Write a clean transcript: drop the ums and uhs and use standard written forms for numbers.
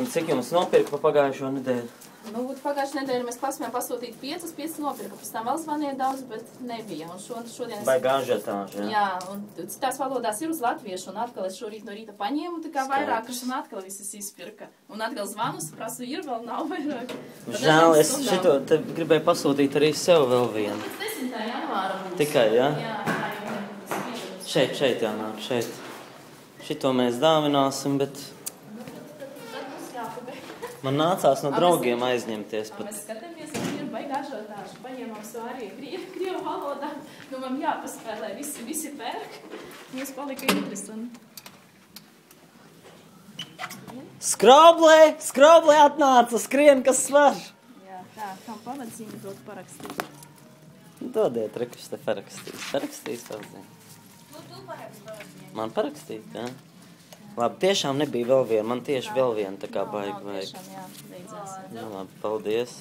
Un cik jums nopirka pa pagājušo nedēļu? Nu, pagājušajā nedēļā mēs paspējām pasūtīt 5 nopirka, pēc tam vēl zvanīja daudz, bet nebija. Un šodien es... Baigā ažiotāža, jā, un citās valodās ir uz latviešu, un atkal es šorīt no rīta paņēmu, tā kā vairākas, un atkal visas izpirka. Un atkal zvanus, prasu, ir vēl nav vairāk. Žēl, es šito te gribēju pasūtīt arī sev vēl vienu. 10. janvāra būs. Tikai, jā? Jā, Šeit jānāk, šeit. Šito mēs dāvināsim, bet... Man nācās no draugiem aizņemties pat. Mēs skatāmies, ka ir baigā ažiotāža. Paņēmām savu arī krievu valodā. Nu, man jāpaspēlē, visi pērk. Mums palika interesanti. Skroblē atnāca, skrien, kas svar. Jā, tā, kam pavadzīmi dot parakstīt. Dodiet, rekus te parakstīs. Parakstīs pavadzīmi. Nu, tu parakstīt. Man parakstīt, jā? Labi, tiešām nebija vēl viena. Man tieši vēl viena tā kā baigi vajag. Tiešām, jā, beidzās. Nu, labi, paldies.